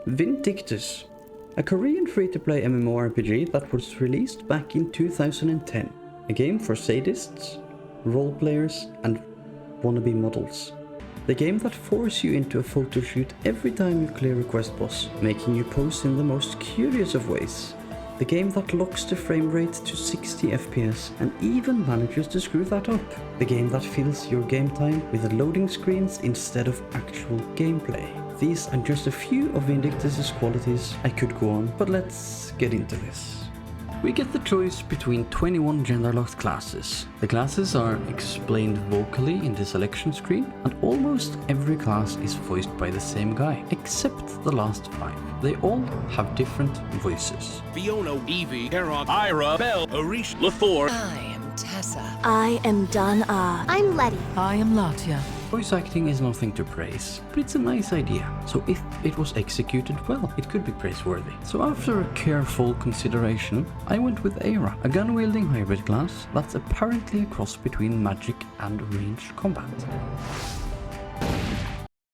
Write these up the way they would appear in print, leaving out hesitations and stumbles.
Vindictus, a Korean free-to-play MMORPG that was released back in 2010. A game for sadists, role players and wannabe models. The game that forces you into a photo shoot every time you clear a quest boss, making you pose in the most curious of ways. The game that locks the frame rate to 60 FPS and even manages to screw that up. The game that fills your game time with loading screens instead of actual gameplay. These are just a few of Vindictus' qualities. I could go on, but let's get into this. We get the choice between 21 gender-locked classes. The classes are explained vocally in the selection screen, and almost every class is voiced by the same guy, except the last 5. They all have different voices. Fiona, Evie, Erog, Ira, Belle, Arish, Lathor. I am Tessa. I am Dun-Ah. I'm Letty. I am Latya. Voice acting is nothing to praise, but it's a nice idea, so if it was executed well, it could be praiseworthy. So after a careful consideration, I went with Aira, a gun-wielding hybrid class that's apparently a cross between magic and ranged combat.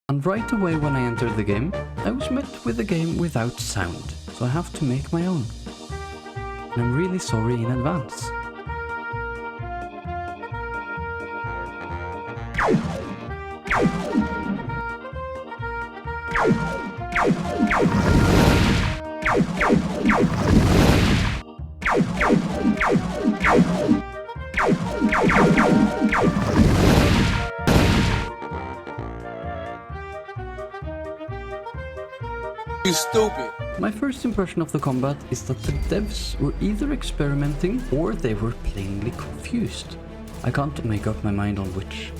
And right away when I entered the game, I was met with a game without sound, so I have to make my own. And I'm really sorry in advance. You stupid. My first impression of the combat is that the devs were either experimenting or they were plainly confused. I can't make up my mind on which.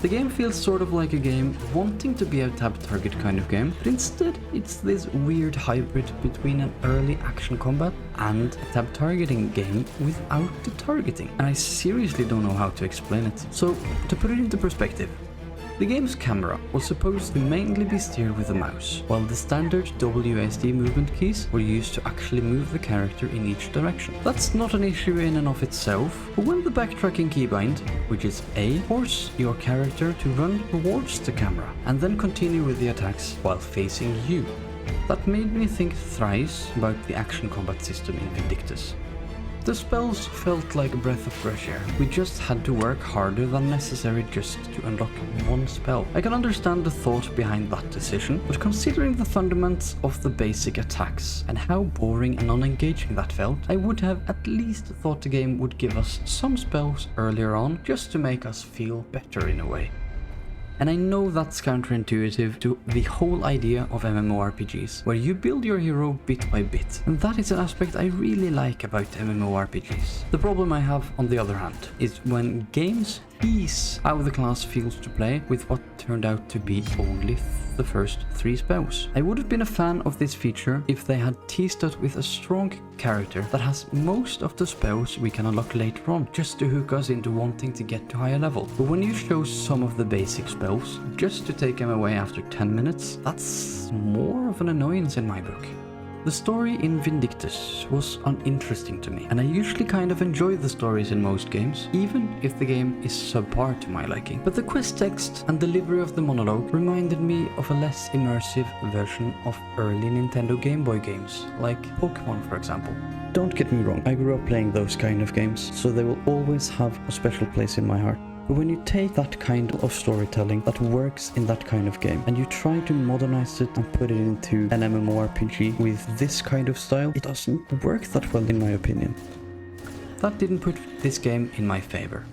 The game feels sort of like a game wanting to be a tab target kind of game, but instead it's this weird hybrid between an early action combat and a tab targeting game without the targeting. And I seriously don't know how to explain it. So, to put it into perspective, the game's camera was supposed to mainly be steered with a mouse, while the standard WSD movement keys were used to actually move the character in each direction. That's not an issue in and of itself, but when the backtracking keybind, which is A, forces your character to run towards the camera and then continue with the attacks while facing you. That made me think thrice about the action combat system in Vindictus. The spells felt like a breath of fresh air. We just had to work harder than necessary just to unlock one spell. I can understand the thought behind that decision, but considering the fundamentals of the basic attacks and how boring and unengaging that felt, I would have at least thought the game would give us some spells earlier on just to make us feel better in a way. And I know that's counterintuitive to the whole idea of MMORPGs, where you build your hero bit by bit, and that is an aspect I really like about MMORPGs. The problem I have, on the other hand, is when games ease how the class feels to play with what turned out to be only the first 3 spells. I would have been a fan of this feature if they had teased us with a strong character that has most of the spells we can unlock later on, just to hook us into wanting to get to higher level. But when you show some of the basic spells, just to take them away after 10 minutes, that's more of an annoyance in my book. The story in Vindictus was uninteresting to me, and I usually kind of enjoy the stories in most games, even if the game is subpar to my liking. But the quest text and delivery of the monologue reminded me of a less immersive version of early Nintendo Game Boy games, like Pokemon for example. Don't get me wrong, I grew up playing those kind of games, so they will always have a special place in my heart. But when you take that kind of storytelling that works in that kind of game and you try to modernize it and put it into an MMORPG with this kind of style, it doesn't work that well in my opinion. That didn't put this game in my favor.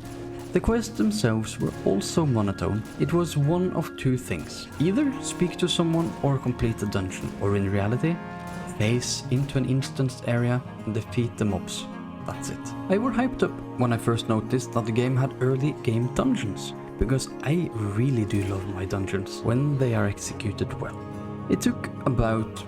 The quests themselves were also monotone. It was one of 2 things. Either speak to someone or complete the dungeon, or in reality, phase into an instanced area and defeat the mobs. That's it. I were hyped up when I first noticed that the game had early game dungeons, because I really do love my dungeons when they are executed well. It took about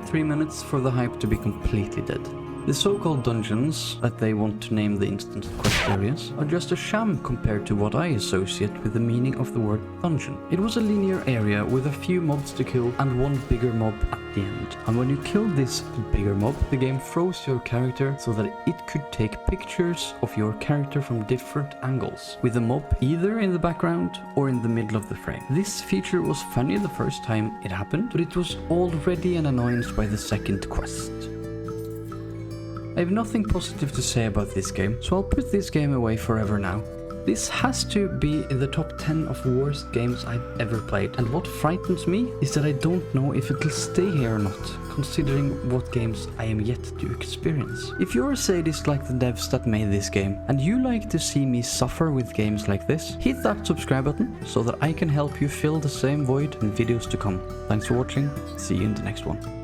3 minutes for the hype to be completely dead. The so-called dungeons, that they want to name the instance quest areas, are just a sham compared to what I associate with the meaning of the word dungeon. It was a linear area with a few mobs to kill and one bigger mob at the end. And when you killed this bigger mob, the game froze your character so that it could take pictures of your character from different angles, with the mob either in the background or in the middle of the frame. This feature was funny the first time it happened, but it was already an annoyance by the second quest. I have nothing positive to say about this game, so I'll put this game away forever now. This has to be in the top 10 of worst games I've ever played, and what frightens me is that I don't know if it'll stay here or not, considering what games I am yet to experience. If you're a sadist like the devs that made this game, and you like to see me suffer with games like this, hit that subscribe button so that I can help you fill the same void in videos to come. Thanks for watching, see you in the next one.